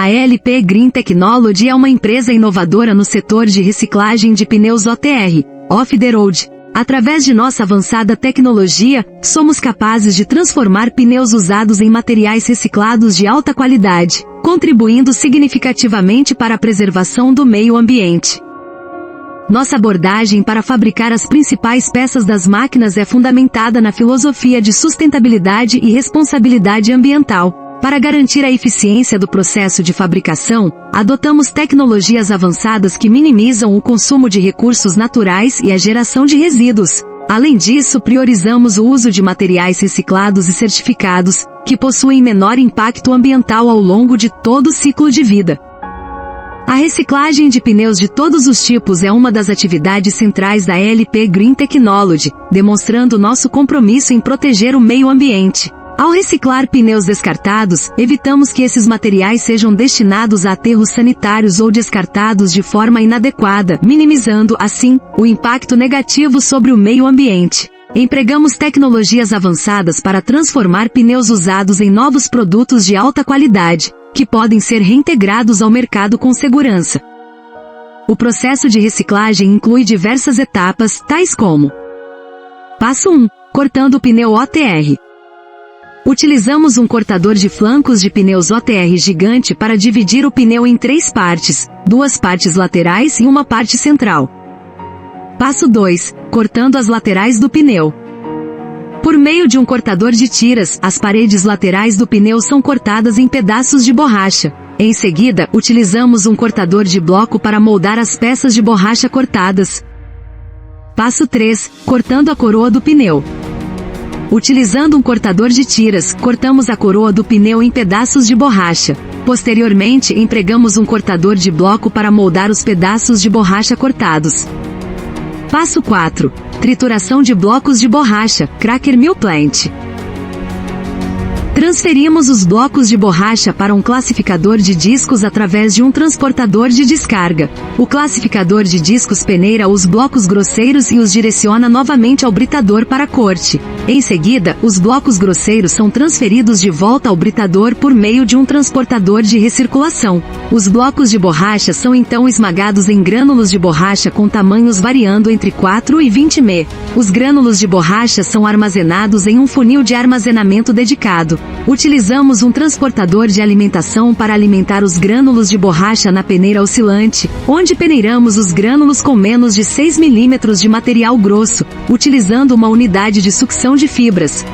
A LP Green Technology é uma empresa inovadora no setor de reciclagem de pneus OTR, Off-the-Road. Através de nossa avançada tecnologia, somos capazes de transformar pneus usados em materiais reciclados de alta qualidade, contribuindo significativamente para a preservação do meio ambiente. Nossa abordagem para fabricar as principais peças das máquinas é fundamentada na filosofia de sustentabilidade e responsabilidade ambiental. Para garantir a eficiência do processo de fabricação, adotamos tecnologias avançadas que minimizam o consumo de recursos naturais e a geração de resíduos. Além disso, priorizamos o uso de materiais reciclados e certificados, que possuem menor impacto ambiental ao longo de todo o ciclo de vida. A reciclagem de pneus de todos os tipos é uma das atividades centrais da LP Green Technology, demonstrando nosso compromisso em proteger o meio ambiente. Ao reciclar pneus descartados, evitamos que esses materiais sejam destinados a aterros sanitários ou descartados de forma inadequada, minimizando, assim, o impacto negativo sobre o meio ambiente. Empregamos tecnologias avançadas para transformar pneus usados em novos produtos de alta qualidade, que podem ser reintegrados ao mercado com segurança. O processo de reciclagem inclui diversas etapas, tais como: Passo 1. Cortando o pneu OTR. Utilizamos um cortador de flancos de pneus OTR gigante para dividir o pneu em 3 partes, 2 partes laterais e uma parte central. Passo 2. Cortando as laterais do pneu. Por meio de um cortador de tiras, as paredes laterais do pneu são cortadas em pedaços de borracha. Em seguida, utilizamos um cortador de bloco para moldar as peças de borracha cortadas. Passo 3. Cortando a coroa do pneu. Utilizando um cortador de tiras, cortamos a coroa do pneu em pedaços de borracha. Posteriormente, empregamos um cortador de bloco para moldar os pedaços de borracha cortados. Passo 4. Trituração de blocos de borracha, Cracker Mill Plant. Transferimos os blocos de borracha para um classificador de discos através de um transportador de descarga. O classificador de discos peneira os blocos grosseiros e os direciona novamente ao britador para corte. Em seguida, os blocos grosseiros são transferidos de volta ao britador por meio de um transportador de recirculação. Os blocos de borracha são então esmagados em grânulos de borracha com tamanhos variando entre 4 e 20 m. Os grânulos de borracha são armazenados em um funil de armazenamento dedicado. Utilizamos um transportador de alimentação para alimentar os grânulos de borracha na peneira oscilante, onde peneiramos os grânulos com menos de 6 mm de material grosso, utilizando uma unidade de sucção de fibras.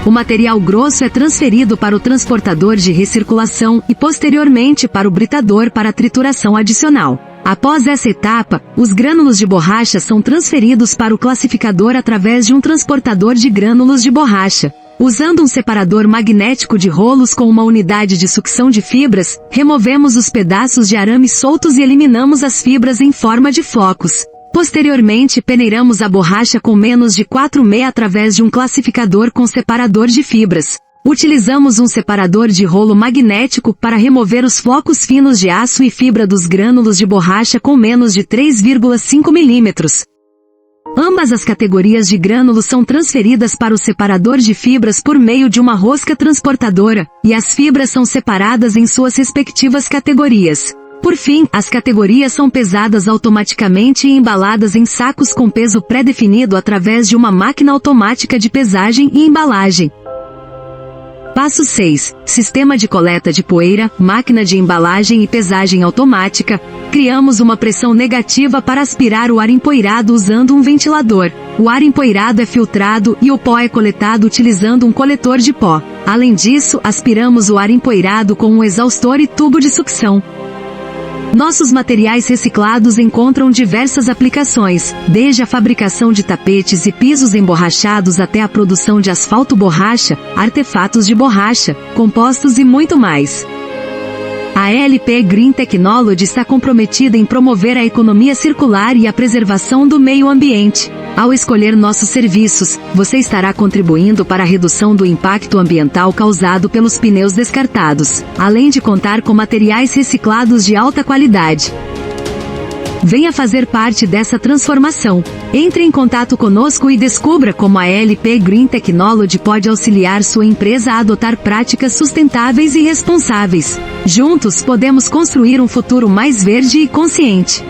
O material grosso é transferido para o transportador de recirculação e posteriormente para o britador para trituração adicional. Após essa etapa, os grânulos de borracha são transferidos para o classificador através de um transportador de grânulos de borracha. Usando um separador magnético de rolos com uma unidade de sucção de fibras, removemos os pedaços de arame soltos e eliminamos as fibras em forma de flocos. Posteriormente, peneiramos a borracha com menos de 4 m através de um classificador com separador de fibras. Utilizamos um separador de rolo magnético para remover os flocos finos de aço e fibra dos grânulos de borracha com menos de 3,5 mm. Ambas as categorias de grânulos são transferidas para o separador de fibras por meio de uma rosca transportadora, e as fibras são separadas em suas respectivas categorias. Por fim, as categorias são pesadas automaticamente e embaladas em sacos com peso pré-definido através de uma máquina automática de pesagem e embalagem. Passo 6. Sistema de coleta de poeira, máquina de embalagem e pesagem automática. Criamos uma pressão negativa para aspirar o ar empoeirado usando um ventilador. O ar empoeirado é filtrado e o pó é coletado utilizando um coletor de pó. Além disso, aspiramos o ar empoeirado com um exaustor e tubo de sucção. Nossos materiais reciclados encontram diversas aplicações, desde a fabricação de tapetes e pisos emborrachados até a produção de asfalto borracha, artefatos de borracha, compostos e muito mais. A LP Green Technology está comprometida em promover a economia circular e a preservação do meio ambiente. Ao escolher nossos serviços, você estará contribuindo para a redução do impacto ambiental causado pelos pneus descartados, além de contar com materiais reciclados de alta qualidade. Venha fazer parte dessa transformação. Entre em contato conosco e descubra como a LP Green Technology pode auxiliar sua empresa a adotar práticas sustentáveis e responsáveis. Juntos podemos construir um futuro mais verde e consciente.